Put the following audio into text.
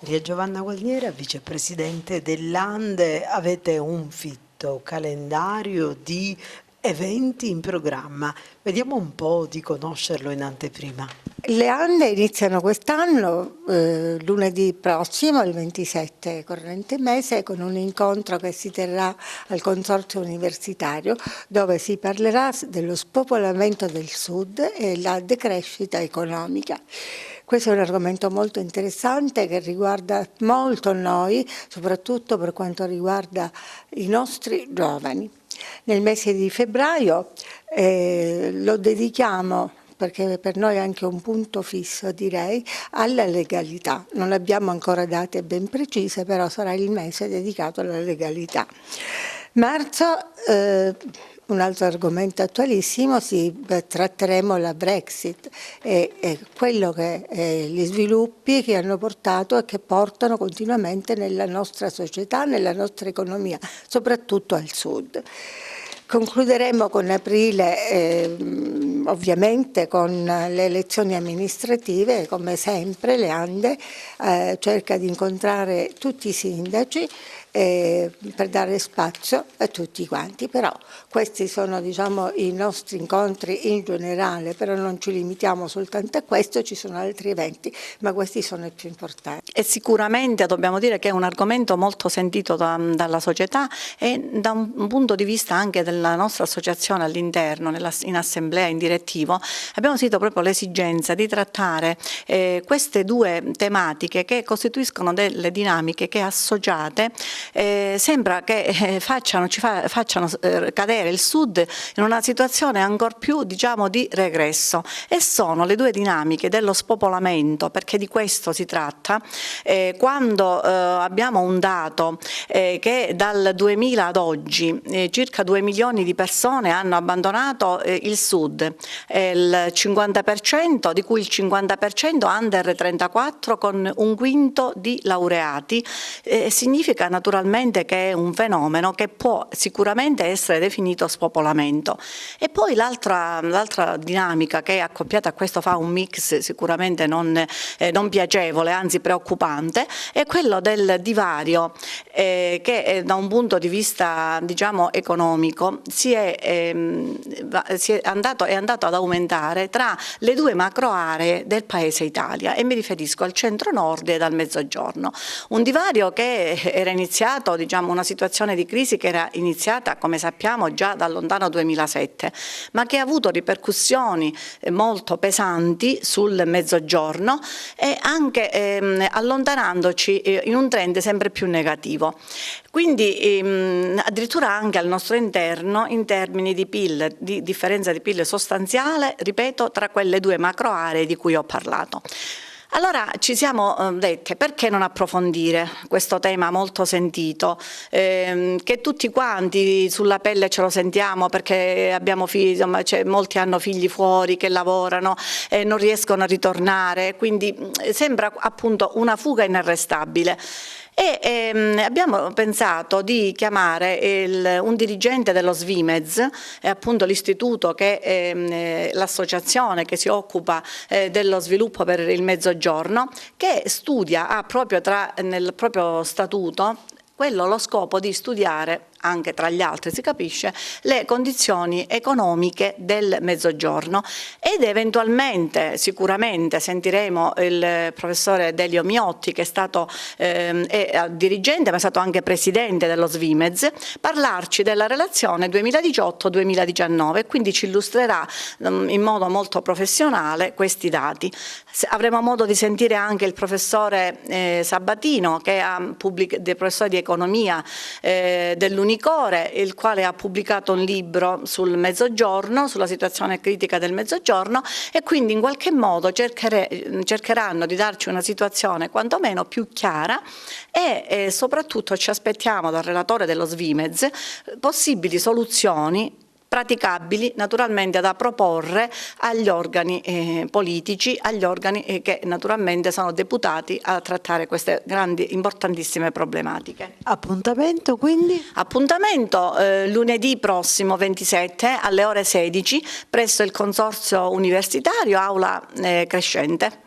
Maria Giovanna Guarniera, vicepresidente dell'Ande, avete un fitto calendario di eventi in programma. Vediamo un po' di conoscerlo in anteprima. Le Ande iniziano quest'anno, lunedì prossimo, il 27 corrente mese, con un incontro che si terrà al Consorzio Universitario, dove si parlerà dello spopolamento del Sud e la decrescita economica. Questo è un argomento molto interessante che riguarda molto noi, soprattutto per quanto riguarda i nostri giovani. Nel mese di febbraio lo dedichiamo, perché per noi è anche un punto fisso, direi, alla legalità. Non abbiamo ancora date ben precise, però sarà il mese dedicato alla legalità. Marzo, un altro argomento attualissimo, tratteremo la Brexit e quello che gli sviluppi che hanno portato e che portano continuamente nella nostra società, nella nostra economia, soprattutto al sud. Concluderemo con aprile, ovviamente, con le elezioni amministrative. Come sempre le Ande cerca di incontrare tutti i sindaci per dare spazio a tutti quanti, però questi sono, diciamo, i nostri incontri in generale, però non ci limitiamo soltanto a questo, ci sono altri eventi, ma questi sono i più importanti. E sicuramente dobbiamo dire che è un argomento molto sentito dalla società e da un punto di vista anche della nostra associazione all'interno, in assemblea, in direttivo, abbiamo sentito proprio l'esigenza di trattare queste due tematiche che costituiscono delle dinamiche che associate sembra che ci facciano cadere il Sud in una situazione ancor più, diciamo, di regresso, e sono le due dinamiche dello spopolamento, perché di questo si tratta. Quando abbiamo un dato che dal 2000 ad oggi circa 2 milioni di persone hanno abbandonato il Sud, il 50%, di cui il 50% under 34 con un quinto di laureati, significa naturalmente che è un fenomeno che può sicuramente essere definito spopolamento. E poi l'altra dinamica che accoppiata a questo fa un mix sicuramente non piacevole, anzi preoccupante, è quello del divario che da un punto di vista, diciamo, economico è andato ad aumentare tra le due macro aree del paese Italia, e mi riferisco al centro-nord e al mezzogiorno. Un divario che era iniziato, diciamo, una situazione di crisi che era iniziata, come sappiamo, già dal lontano 2007, ma che ha avuto ripercussioni molto pesanti sul mezzogiorno e anche allontanandoci in un trend sempre più negativo. Quindi addirittura anche al nostro interno, in termini di PIL, di differenza di PIL sostanziale, ripeto, tra quelle due macro aree di cui ho parlato. Allora ci siamo dette, perché non approfondire questo tema molto sentito, che tutti quanti sulla pelle ce lo sentiamo, perché abbiamo figli, insomma, molti hanno figli fuori che lavorano e non riescono a ritornare, quindi sembra appunto una fuga inarrestabile. E abbiamo pensato di chiamare un dirigente dello Svimez, appunto l'istituto che è l'associazione che si occupa dello sviluppo per il Mezzogiorno, che studia, ha proprio nel proprio statuto lo scopo di studiare, anche tra gli altri si capisce, le condizioni economiche del Mezzogiorno, ed eventualmente, sicuramente sentiremo il professore Delio Miotti, che è stato dirigente ma è stato anche presidente dello Svimez, parlarci della relazione 2018-2019, e quindi ci illustrerà in modo molto professionale questi dati. Avremo modo di sentire anche il professore Sabatino, che è professore di economia dell'Unicore, il quale ha pubblicato un libro sul Mezzogiorno, sulla situazione critica del Mezzogiorno, e quindi in qualche modo cercheranno di darci una situazione quantomeno più chiara, e soprattutto ci aspettiamo dal relatore dello Svimez possibili soluzioni praticabili, naturalmente da proporre agli organi politici, agli organi che naturalmente sono deputati a trattare queste grandi, importantissime problematiche. Appuntamento quindi? Appuntamento lunedì prossimo 27 alle ore 16 presso il Consorzio Universitario, aula Crescente.